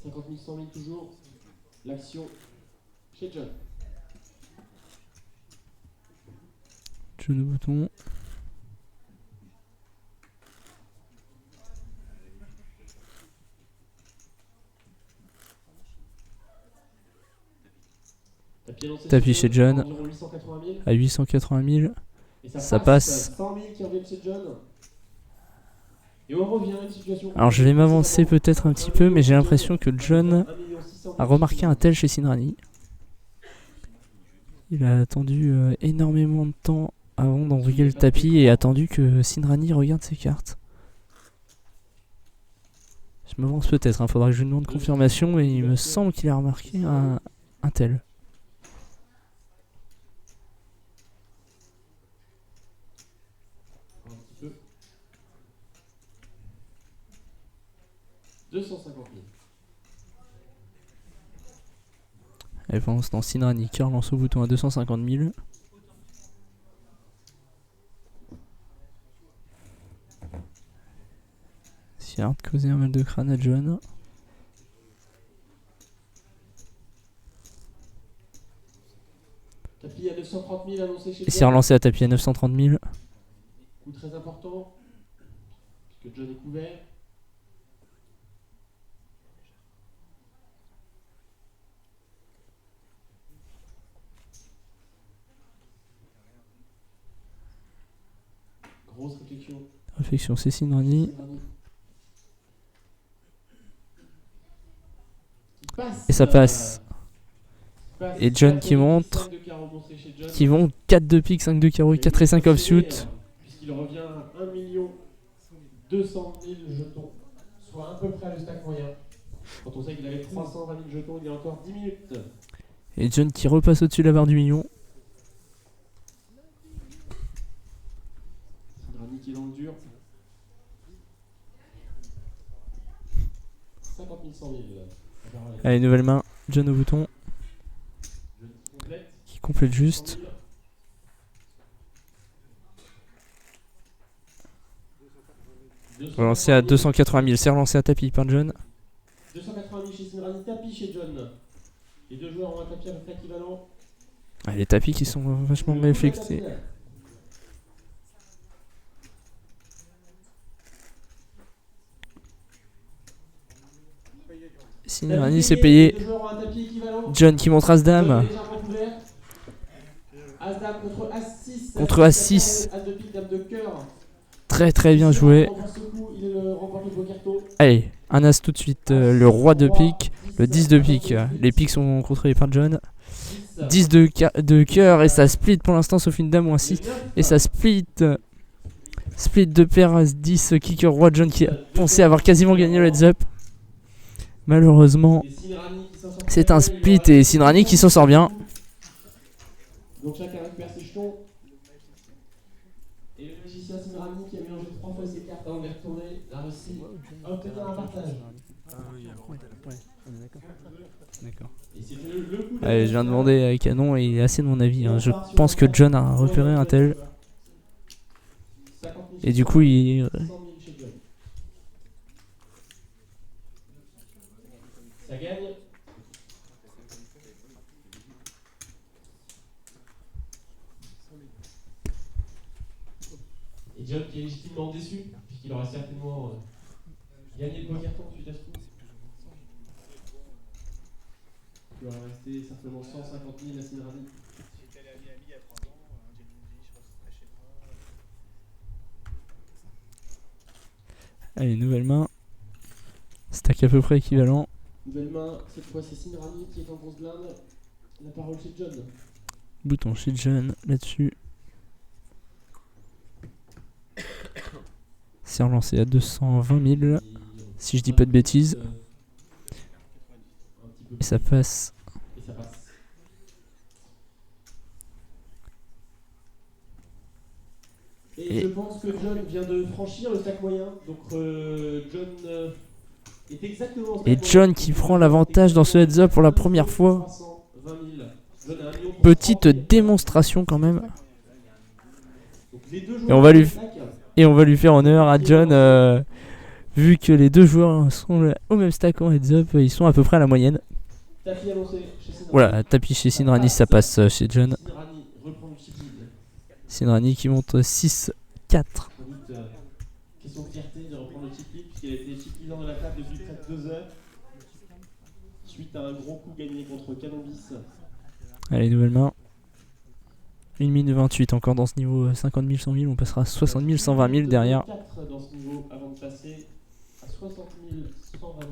50 000, 100 000 toujours. L'action chez John. John au bouton. Tapis chez John à 880 000. Ça passe. 100 000 qui reviennent chez John. Et on revient à une situation. Alors je vais m'avancer peut-être un petit peu, mais j'ai l'impression que John a remarqué un tel chez Sinrani. Il a attendu énormément de temps avant d'envoyer le tapis et attendu que Sinrani regarde ses cartes. Je m'avance peut-être, il faudra que je lui demande confirmation, et il me semble qu'il a remarqué un tel. Un petit peu. 250 000. Et pendant ce temps, Sinrani qui relance au bouton à 250 000. S'il a de causer un mal de crâne à John. Tapis à 930 000 annoncé chez John. Et s'est relancé à tapis à 930 000. Coup très important. Puisque John est couvert. Grosse réflexion. Réflexion, c'est Sinrani. Et ça passe. Et John qui montre. Qui vont 4 de pique, 5 de carreau et 4 et 5 offsuit. Puisqu'il revient à 1 200 000 jetons. Soit à peu près le stack moyen. Quand on sait qu'il avait 320 000 jetons, il y a encore 10 minutes. Et John qui repasse au-dessus de la barre du million. Sinrani qui est dans le dur. 50 000, 100 000. Allez, nouvelle main. John au bouton. Qui complète juste. Relancé à 280 000. C'est relancé à tapis par John. 280 000 chez Sinrani, tapis chez John. Les deux joueurs ont un tapis à peu près équivalent. Ah, les tapis qui sont vachement mal effectués. Sinrani s'est payé. John qui montre As-Dame. Contre As-6. Très très bien joué. Allez, un As tout de suite. Le roi de pique. Le 10 de pique. Les piques sont contrôlés par John. 10 de cœur et ça split pour l'instant sauf une dame ou un 6. Et ça split. Split de paire As-10. Kicker roi John qui a pensé avoir quasiment gagné le heads up. Malheureusement, c'est un split et Sinrani qui s'en sort bien. Donc chacun récupère ses jetons. Et le magicien Sinrani qui a mélangé 3 fois ses cartes avant de les retourner a réussi à obtenir un partage. D'accord. Allez, je viens de demander à Canon et il est assez de mon avis. Je pense que John a repéré un tel. Et du coup, il... Ça gagne. Et John qui est légitimement déçu, puisqu'il aurait certainement gagné le poker tour suite à ce coup. Il aurait resté certainement 150 000 à Sinrani. Allez, nouvelle main. Stack à peu près équivalent. Nouvelle main, cette fois c'est Sinrani qui est en grosse blinde. La parole chez John. Bouton chez John, là-dessus. C'est relancé à 220 000, si je dis pas de bêtises. Et ça passe. Et je pense que John vient de franchir le stack moyen. Donc John est exactement. Et John qui prend l'avantage dans ce heads up pour la première fois. Petite démonstration quand même. Et on va lui... Et on va lui faire honneur à John. Vu que les deux joueurs sont au même stack en heads up, ils sont à peu près à la moyenne. Tapis annoncé chez Sinrani. Voilà, tapis chez Sinrani, ça passe chez John. Sinrani reprend le chip lead. Sinrani qui monte 6-4. Sans doute, question de fierté de reprendre le chip lead puisqu'il a été chip leader de la table depuis près de 2 heures. Suite à un gros coup gagné contre Cannabis. Allez, nouvelle main. 1 minute 28 encore dans ce niveau 50 000, 100 000. On passera à 60 000, 120 000 derrière. 4 dans ce niveau avant de passer à 60 000, 120 000.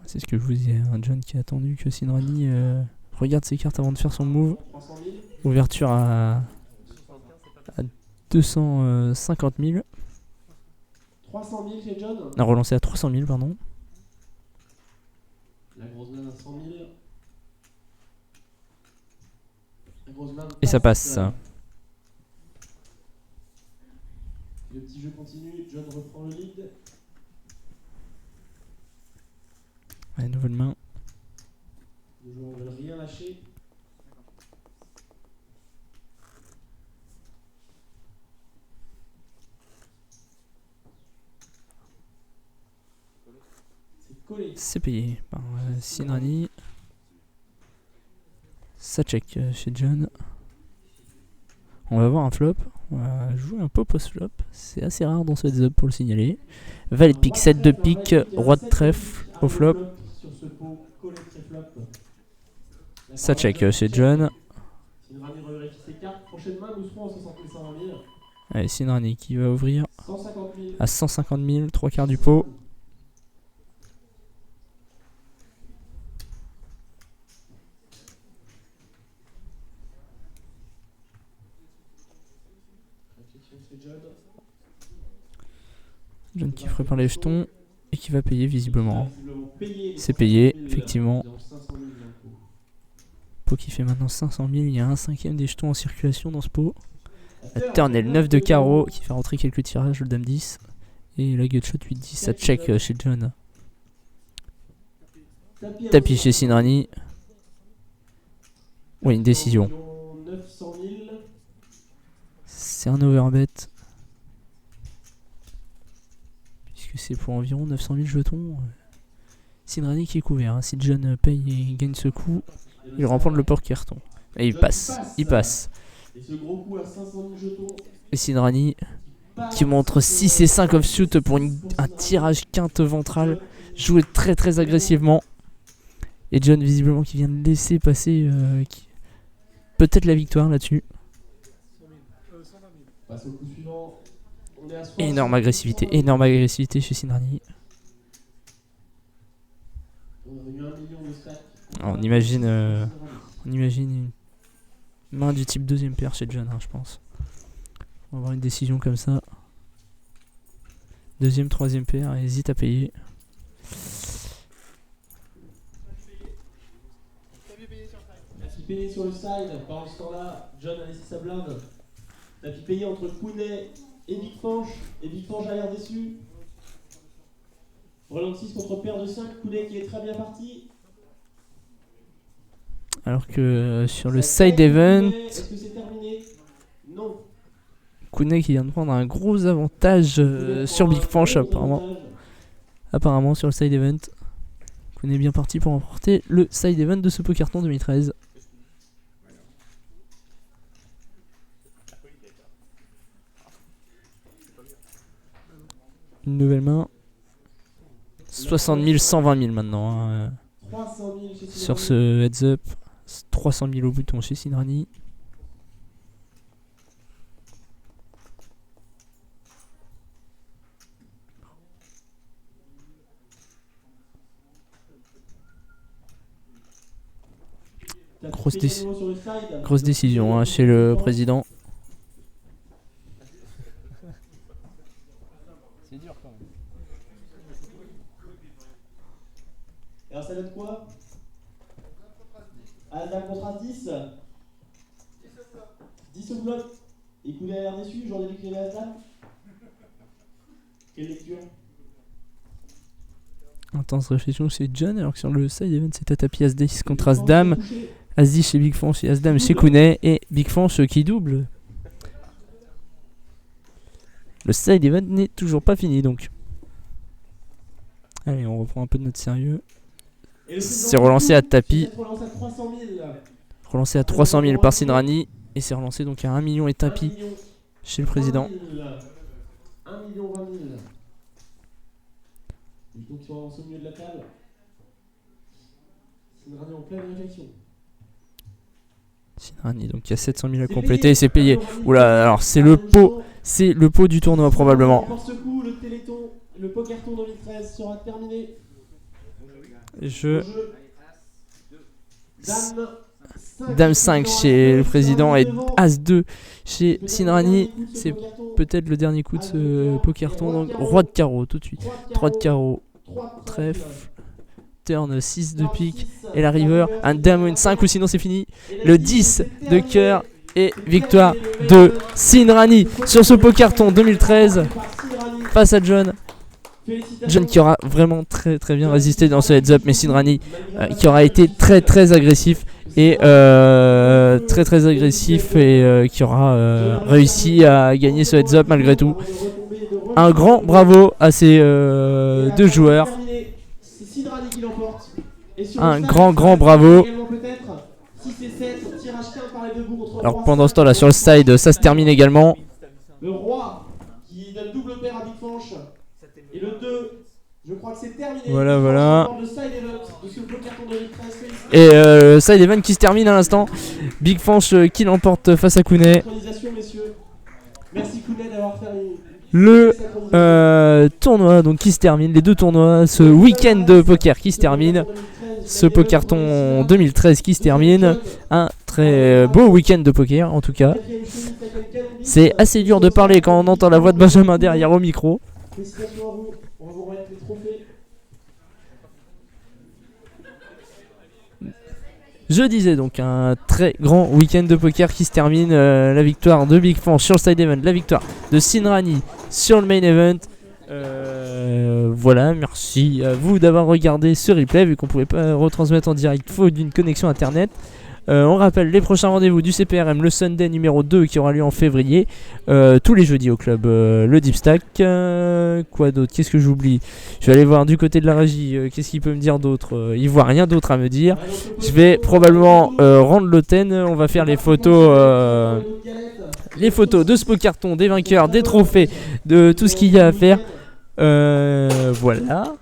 C'est ce que je vous disais, un John qui a attendu que Sinrani regarde ses cartes avant de faire son move. 300 000. Ouverture à 250 000. 300 000 chez John. On a relancé à 300 000, pardon. La grosse main à 100 000. La grosse main Et ça passe. Le petit jeu continue. John reprend le lead. Allez, nouvelle main. Les joueurs ne veulent rien lâcher. C'est collé. C'est payé par Sinrani. Ça check chez John. On va voir un flop. On va jouer un pot post-flop. C'est assez rare dans ce heads-up pour le signaler. Valet de pique, 7 de pique, roi de trèfle au flop. Sur ce pot collé très flop. Ça check chez John. Sinrani revérifie ses cartes. Prochaine main, nous serons à 60 000, 120 000. Allez, Sinrani qui va ouvrir 150 000. à 150 000, 3 quarts du pot. John qui prépare les jetons et qui va payer visiblement. C'est payé, effectivement. Pot qui fait maintenant 500 000. Il y a un cinquième des jetons en circulation dans ce pot. La turn est le 9 de carreau qui fait rentrer quelques tirages, le dame 10. Et la gutshot 8-10, ça check chez John. Tapis chez Sinrani. Oui, une décision. C'est un overbet. Puisque c'est pour environ 900 000 jetons. Sinrani qui est couvert. Hein. Si John paye et gagne ce coup, il remporte le port carton. Et il passe. Il passe. Et Sinrani qui montre 6 et 5 offsuit pour un tirage quinte ventrale. Joué très très agressivement. Et John visiblement qui vient de laisser passer peut-être la victoire là-dessus. Énorme agressivité chez Sinrani. On imagine une main du type deuxième paire chez John, hein, je pense. On va avoir une décision comme ça. Deuxième, troisième paire, hésite à payer. Tapis payé sur le side. Pendant ce temps-là, John a laissé sa blinde. Tapis payé entre Kounet et Big Fanch. Et Big Fanch a l'air déçu. Brelan de 6 contre paire de 5. Kounet qui est très bien parti. Alors que sur le side event, est-ce que c'est terminé? Non. Kounet qui vient de prendre un gros avantage sur Big Fanch apparemment sur le side event. Kounet est bien parti pour remporter le side event de ce Pokerton 2013. Une nouvelle main. 60 000, 120 000 maintenant. Hein, sur ce heads up. 300 000 au bouton chez Sinrani. Grosse décision hein, chez le président. C'est dur quand même. Et alors ça donne quoi? Adam contre 10. 10 au bloc. Et Kounet a l'air déçu, j'en ai vu qu'il y avait Adam. Quelle lecture? Intense réflexion chez John, alors que sur le side event, c'est Tatapi As-10 contre As-Dame. As-10 chez Big Fonch et As-Dame chez Kounet. Et Big Fonch qui double. Le side event n'est toujours pas fini donc. Allez, on reprend un peu de notre sérieux. C'est relancé à tapis. Relancé à 300 000 par Sinrani. Et c'est relancé donc à 1 million et tapis chez le président. 1 million 20 000. Donc ils relancent au milieu de la table. Sinrani en pleine réflexion. Sinrani, donc il y a 700 000 à compléter et c'est payé. Oula, alors c'est le pot. C'est le pot du tournoi probablement. Pour ce coup, le Téléthon, le Pokerton 2013 sera terminé. Dame 5 chez le président et As 2 chez Sinrani. C'est peut-être le dernier coup de ce Pokerton. Donc Roi de carreau tout de suite. 3 de carreau, trèfle, turn 6 de pique et la river. Un Dame ou une 5 ou sinon c'est fini. Le 10 de cœur. Et victoire de Sinrani sur ce Pokerton 2013 face à John. John qui aura vraiment très bien résisté dans ce heads up, mais Sinrani qui aura été très agressif et très agressif et qui aura réussi à gagner ce heads up malgré tout. Un grand bravo à ces deux joueurs. Un grand bravo. Alors pendant ce temps là sur le side ça se termine également. Le roi qui donne double paire à Big Fonch. Et le 2, je crois que c'est terminé. Voilà. Et side event qui se termine à l'instant. Big Fonch qui l'emporte face à Kounet. Merci Kounet d'avoir fait le tournoi donc qui se termine. Les deux tournois, ce week-end de poker qui se termine. Ce Pokerton 2013 qui se termine. Un très beau week-end de poker en tout cas. C'est assez dur de parler quand on entend la voix de Benjamin derrière au micro. Félicitations à vous, on va vous remettre les trophées. Je disais donc un très grand week-end de poker qui se termine. La victoire de Big Fonch sur le side event, la victoire de Sinrani sur le main event. Voilà, merci à vous d'avoir regardé ce replay vu qu'on pouvait pas retransmettre en direct faute d'une connexion internet. On rappelle les prochains rendez-vous du CPRM, le Sunday numéro 2 qui aura lieu en février, tous les jeudis au club, le Deep Stack. Quoi d'autre? Qu'est-ce que j'oublie? Je vais aller voir du côté de la régie, qu'est-ce qu'il peut me dire d'autre? Il voit rien d'autre à me dire. Je vais probablement rendre l'hôtel. On va faire les photos de ce Pokerton, des vainqueurs, des trophées, de tout ce qu'il y a à faire. Voilà.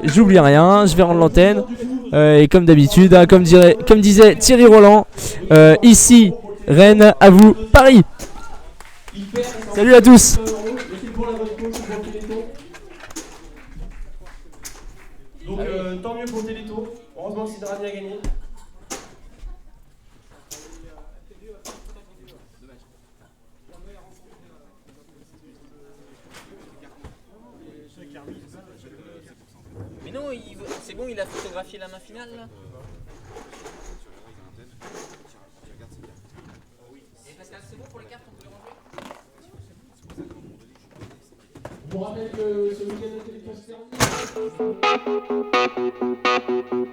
J'oublie rien, je vais rendre l'antenne. Et comme d'habitude, hein, comme disait Thierry Roland, ici Rennes, à vous Paris. Salut à tous. Donc tant mieux pour Téléthon. Heureusement que Sinrani a gagné. Mais non, c'est bon, il a photographié la main finale là. Et Pascal, c'est bon pour les cartes, on peut les ranger. Je vous rappelle que ce week-end de Téléthon se termine.